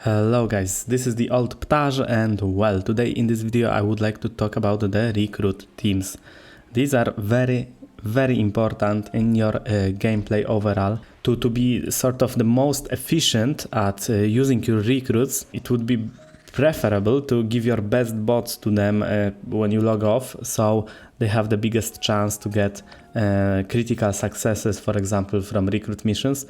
Hello guys, this is the old Ptage and well, today in this video I would like to talk about the recruit teams. These are very important in your gameplay overall. To be sort of the most efficient at using your recruits, it would be preferable to give your best bots to them when you log off, so they have the biggest chance to get critical successes, for example, from recruit missions.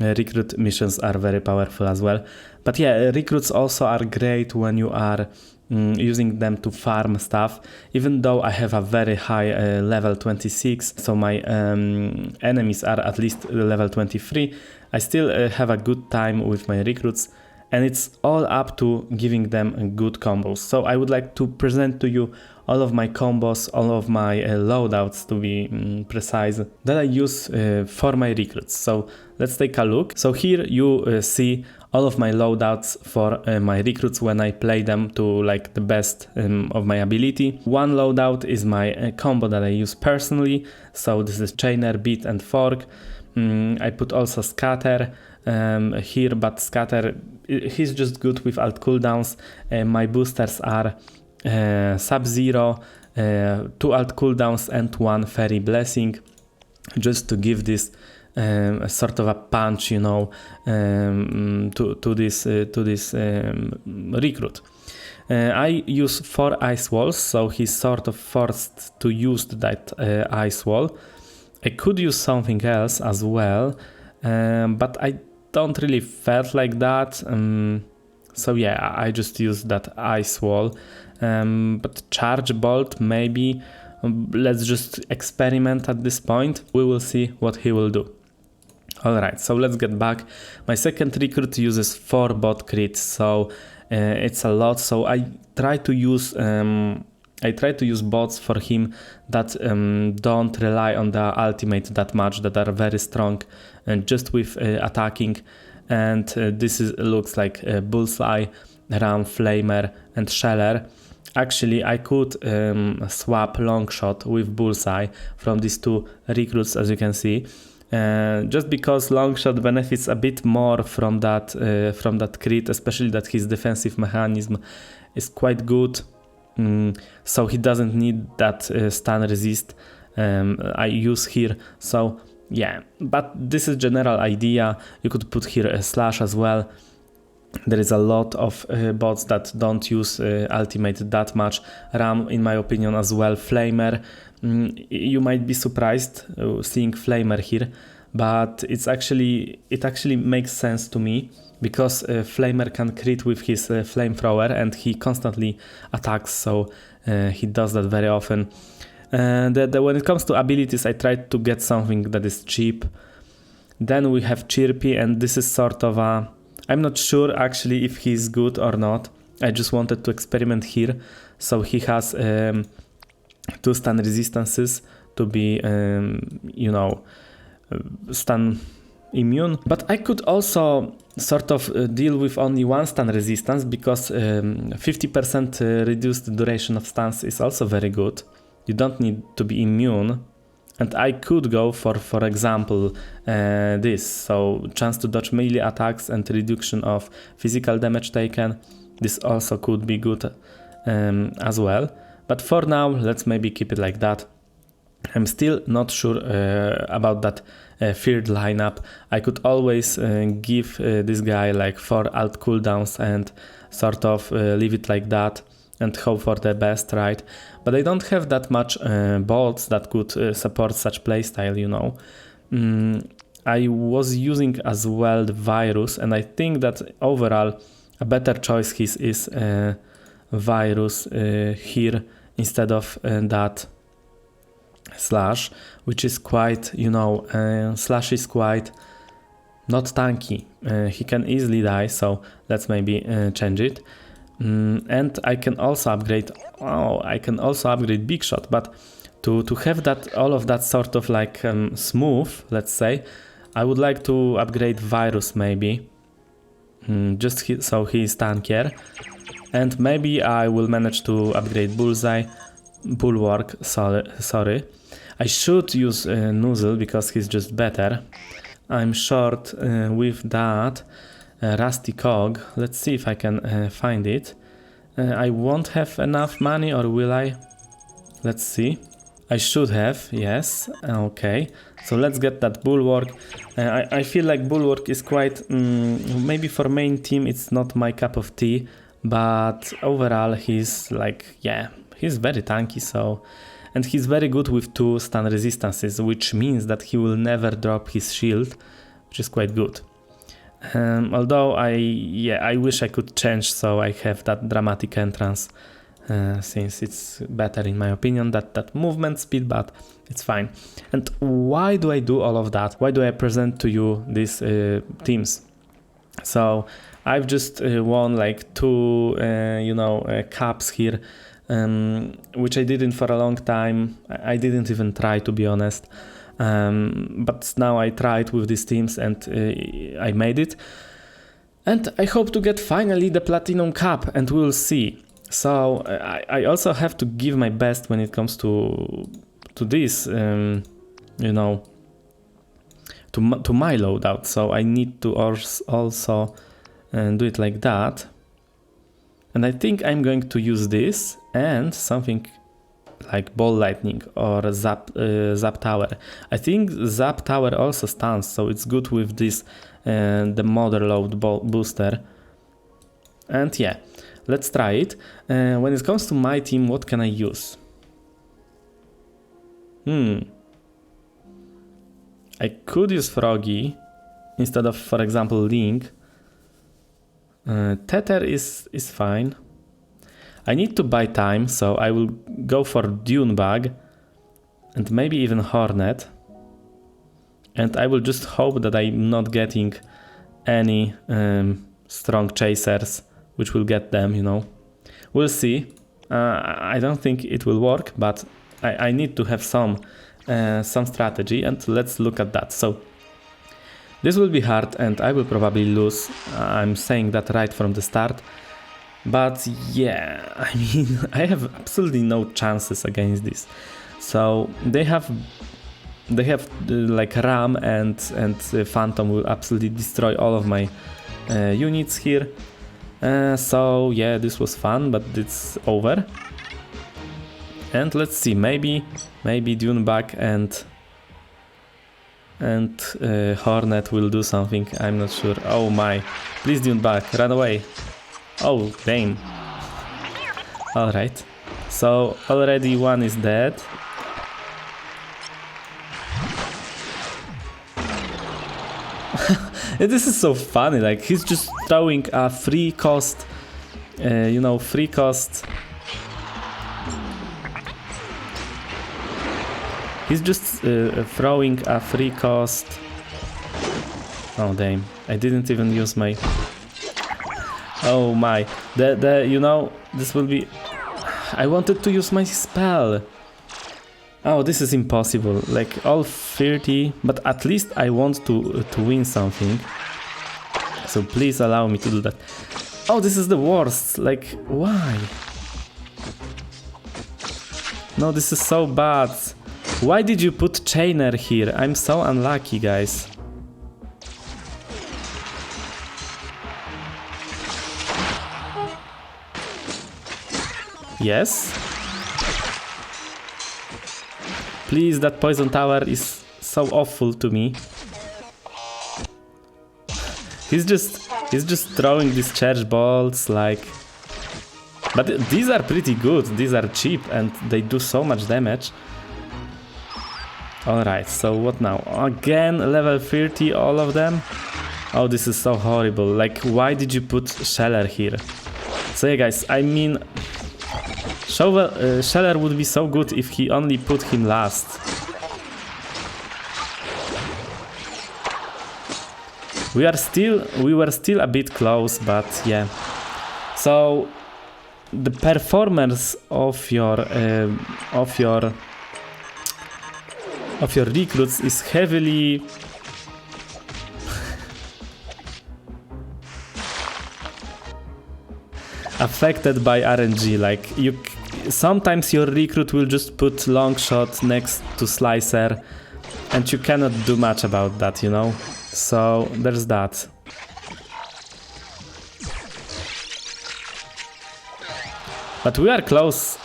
Recruit missions are very powerful as well. But yeah, recruits also are great when you are using them to farm stuff. Even though I have a very high level 26, so my enemies are at least level 23, I still have a good time with my recruits. And it's all up to giving them good combos. So I would like to present to you all of my combos, all of my loadouts to be precise, that I use for my recruits. So let's take a look. So here you see all of my loadouts for my recruits when I play them to like the best of my ability. One loadout is my combo that I use personally. So this is Chainer, Beat and Fork. I put also Scatter here, but Scatter, he's just good with alt cooldowns. My boosters are Sub-Zero, 2 alt cooldowns and 1 Fairy Blessing, just to give this sort of a punch, you know, to this recruit. I use 4 ice walls, so he's sort of forced to use that ice wall. I could use something else as well, but I don't really felt like that. So yeah, I just used that ice wall. But charge bolt, maybe. Let's just experiment at this point. We will see what he will do. Alright, so let's get back. My second recruit uses 4 bot crits, so it's a lot. So I try to use bots for him that don't rely on the ultimate that much, that are very strong and just with attacking. And this looks like Bullseye, Ram, Flamer and Sheller. Actually, I could swap Longshot with Bullseye from these 2 recruits, as you can see. Just because Longshot benefits a bit more from that crit, especially that his defensive mechanism is quite good. So he doesn't need that stun resist I use here. So yeah, but this is general idea. You could put here a slash as well. There is a lot of bots that don't use ultimate that much. Ram, in my opinion, as well. Flamer, you might be surprised seeing Flamer here, but it actually makes sense to me, because Flamer can crit with his flamethrower and he constantly attacks, so he does that very often. When it comes to abilities, I tried to get something that is cheap. Then we have Chirpy, and this is sort of a... I'm not sure actually if he's good or not. I just wanted to experiment here. So he has 2 stun resistances to be, you know, stun immune. But I could also sort of deal with only 1 stun resistance, because 50% reduced duration of stuns is also very good. You don't need to be immune. And I could go for example, this. So chance to dodge melee attacks and reduction of physical damage taken. This also could be good as well. But for now, let's maybe keep it like that. I'm still not sure about that feared lineup. I could always give this guy like 4 alt cooldowns and sort of leave it like that and hope for the best, right? But I don't have that much bots that could support such playstyle, you know. I was using as well the Virus, and I think that overall a better choice is Virus here instead of that Slash, which is quite, you know, Slash is quite not tanky. He can easily die, so let's maybe change it. And I can also upgrade. Oh, I can also upgrade Big Shot, but to have that, all of that sort of like smooth, let's say, I would like to upgrade Virus maybe, so he is tankier, and maybe I will manage to upgrade Bullseye, Bulwark. Sorry, I should use Nozzle because he's just better. I'm short with that. rusty cog. Let's see if I can find it. I won't have enough money, or will I? Let's see. I should have, yes. Okay, so let's get that bulwark. I feel like bulwark is quite, maybe for main team it's not my cup of tea, but overall he's like, yeah, he's very tanky, so, and he's very good with 2 stun resistances, which means that he will never drop his shield, which is quite good. Although I wish I could change so I have that dramatic entrance. Since it's better in my opinion, that movement speed, but it's fine. And why do I do all of that? Why do I present to you these teams? So I've just won like 2 cups here, which I didn't for a long time. I didn't even try, to be honest, but now I tried with these teams and I made it, and I hope to get finally the Platinum Cup, and we'll see. So I also have to give my best when it comes to this, to my loadout. So I need to also do it like that. And I think I'm going to use this and something like Ball Lightning or Zap Tower. I think Zap Tower also stuns, so it's good with this, the Mother Load booster. And yeah. Let's try it. When it comes to my team, what can I use? I could use Froggy instead of, for example, Link. Tether is fine. I need to buy time, so I will go for Dune Bug and maybe even Hornet. And I will just hope that I'm not getting any strong chasers, which will get them, We'll see. I don't think it will work, but I need to have some strategy, and let's look at that. So this will be hard, and I will probably lose. I'm saying that right from the start. But yeah, I mean, I have absolutely no chances against this. So they have like Ram and Phantom will absolutely destroy all of my units here. So yeah, this was fun, but it's over. And let's see, maybe Dune Bug and Hornet will do something. I'm not sure. Oh my! Please, Dune Bug, run away! Oh damn! All right. So already one is dead. This is so funny, like he's just throwing a free cost, free cost. He's just throwing a free cost. Oh damn, I didn't even use my... Oh my, this will be... I wanted to use my spell. Oh, this is impossible, like all 30, but at least I want to win something. So please allow me to do that. Oh, this is the worst, like, why? No, this is so bad. Why did you put Chainer here? I'm so unlucky, guys. Yes? Please, that poison tower is so awful to me. He's just throwing these charge bolts like... But these are pretty good, these are cheap and they do so much damage. Alright, so what now? Again, level 30, all of them? Oh, this is so horrible. Like, why did you put Sheller here? So yeah, guys, I mean... Sheller would be so good if he only put him last. We were still a bit close, but yeah. So the performance of your recruits is heavily affected by RNG. Like sometimes your recruit will just put long shot next to slicer, and you cannot do much about that, So there's that. But we are close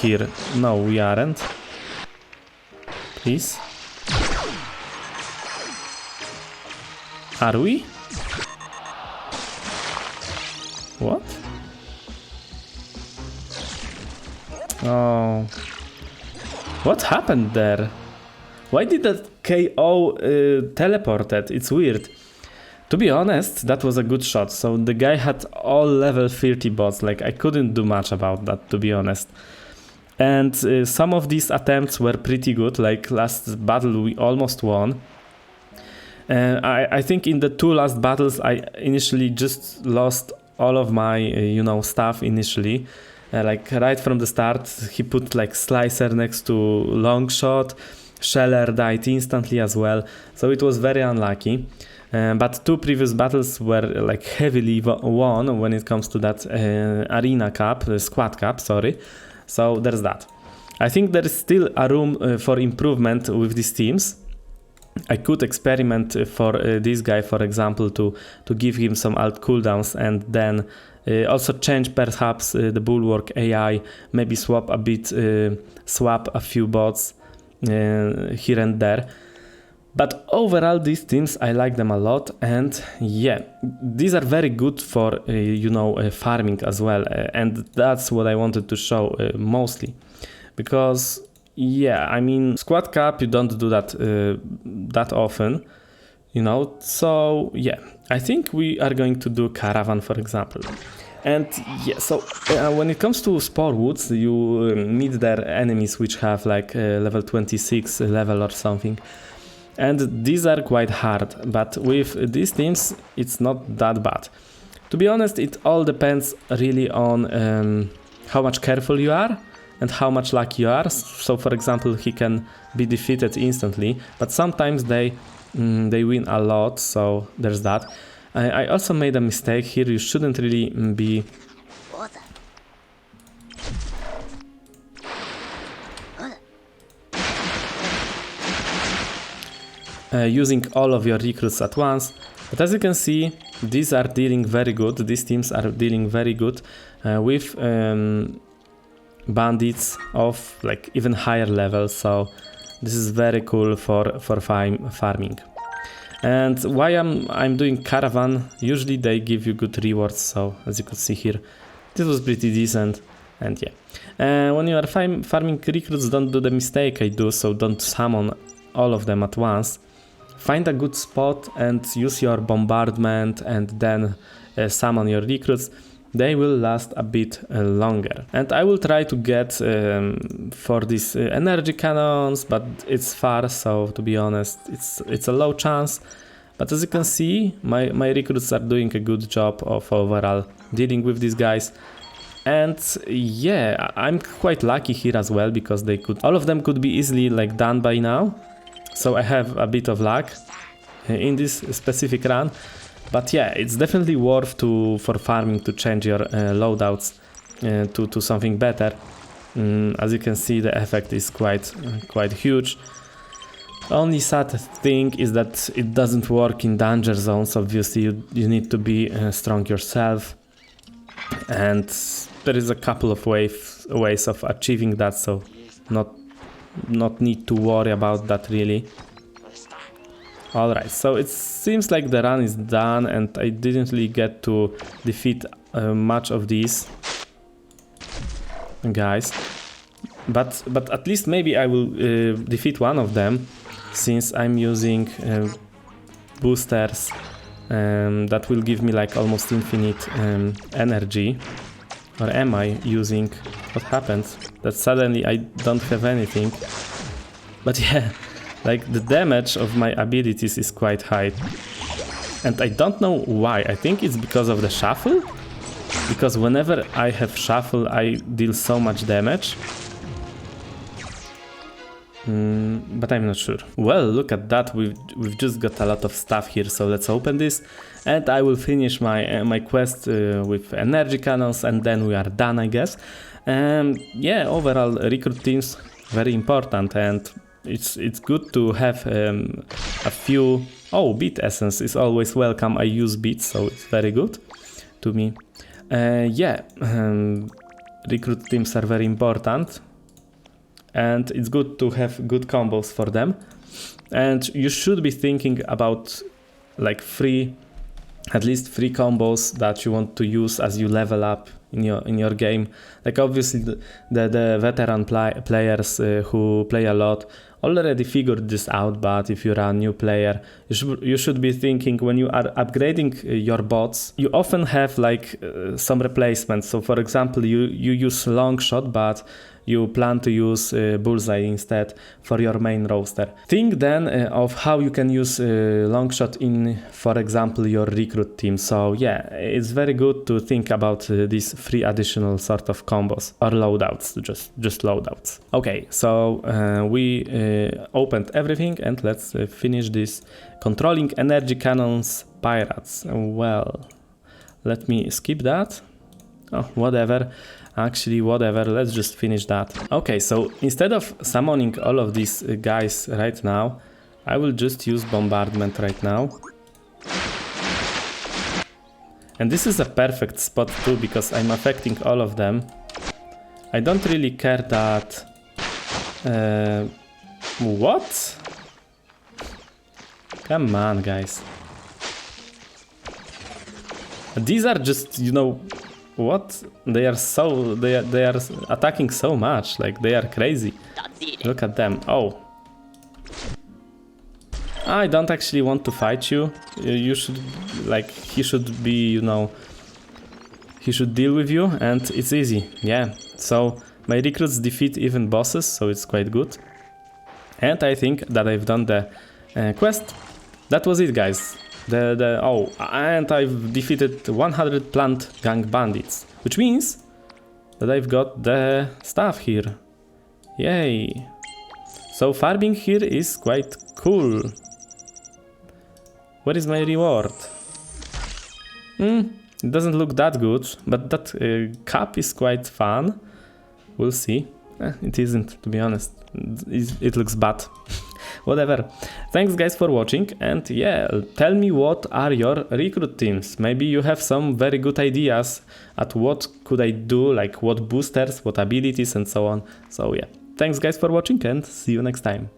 here. No, we aren't. Please. Are we? What? Oh. What happened there? Why did that KO teleported? It's weird. To be honest, that was a good shot. So the guy had all level 30 bots. Like, I couldn't do much about that, to be honest. And some of these attempts were pretty good. Like last battle, we almost won. I think in the 2 last battles, I initially just lost all of my, stuff initially. Like right from the start, he put like Slicer next to Long Shot. Scheller died instantly as well. So it was very unlucky. But 2 previous battles were like heavily won when it comes to that arena cup, squad cup, sorry. So there's that. I think there is still a room for improvement with these teams. I could experiment for this guy, for example, to give him some alt cooldowns and then also change perhaps the bulwark AI, maybe swap a few bots here and there. But overall, these teams, I like them a lot, and yeah, these are very good for, farming as well, and that's what I wanted to show mostly, because, yeah, I mean, Squad Cup, you don't do that that often, so yeah, I think we are going to do Caravan, for example. And yeah, so when it comes to Spore Woods, you meet their enemies which have like level 26 level or something. And these are quite hard, but with these teams, it's not that bad. To be honest, it all depends really on how much careful you are and how much lucky you are. So, for example, he can be defeated instantly, but sometimes they win a lot, so there's that. I also made a mistake here. You shouldn't really be... using all of your recruits at once, but as you can see, these are dealing very good. These teams are dealing very good with bandits of like even higher levels. So this is very cool for farming. And why I'm doing Caravan? Usually they give you good rewards. So as you could see here, this was pretty decent. And yeah, when you are farming recruits, don't do the mistake I do. So don't summon all of them at once. Find a good spot and use your bombardment and then summon your recruits. They will last a bit longer. And I will try to get for these energy cannons, but it's far, so to be honest, it's a low chance. But as you can see, my recruits are doing a good job of overall dealing with these guys. And yeah, I'm quite lucky here as well, because all of them could be easily like done by now. So I have a bit of luck in this specific run, but yeah, it's definitely worth for farming to change your loadouts to something better. As you can see, the effect is quite huge. Only sad thing is that it doesn't work in danger zones. Obviously, you need to be strong yourself, and there is a couple of ways of achieving that. So not need to worry about that really. Alright, so it seems like the run is done and I didn't really get to defeat much of these guys, but at least maybe I will defeat one of them, since I'm using boosters that will give me like almost infinite energy. Or am I using... What happened? That suddenly I don't have anything. But yeah, like the damage of my abilities is quite high. And I don't know why. I think it's because of the shuffle? Because whenever I have shuffle, I deal so much damage. But I'm not sure. Well, look at that. We've just got a lot of stuff here. So let's open this. And I will finish my quest with energy cannons, and then we are done, I guess. Yeah, overall recruit teams very important, and it's good to have a few. Oh, beat essence is always welcome. I use beats, so it's very good to me. Yeah, recruit teams are very important, and it's good to have good combos for them. And you should be thinking about like at least three combos that you want to use as you level up in your game. Like obviously the veteran players who play a lot already figured this out, but if you're a new player, you should be thinking when you are upgrading your bots, you often have like some replacements. So for example, you use long shot, but you plan to use bullseye instead for your main roster. Think then of how you can use long shot in, for example, your recruit team. So yeah, it's very good to think about these 3 additional sort of combos or loadouts, just loadouts. Okay, so we opened everything, and let's finish this. Controlling energy cannons pirates. Well, let me skip that. Oh, whatever. Actually, whatever, let's just finish that. Okay, so instead of summoning all of these guys right now, I will just use bombardment right now. And this is a perfect spot too, because I'm affecting all of them. I don't really care that... what? Come on, guys. These are just, you know... What? They are attacking so much, like they are crazy. Look at them. Oh. I don't actually want to fight you. You should, like, he should be, you know, he should deal with you, and it's easy. Yeah. So my recruits defeat even bosses, so it's quite good. And I think that I've done the quest. That was it, guys. Oh, and I've defeated 100 plant gang bandits, which means that I've got the stuff here. Yay! So farming here is quite cool. Where is my reward? It doesn't look that good, but that cap is quite fun. We'll see. It isn't, to be honest. It looks bad. Whatever. Thanks guys for watching, and yeah, tell me what are your recruit teams. Maybe you have some very good ideas at what could I do, like what boosters, what abilities and so on. So yeah, thanks guys for watching, and see you next time.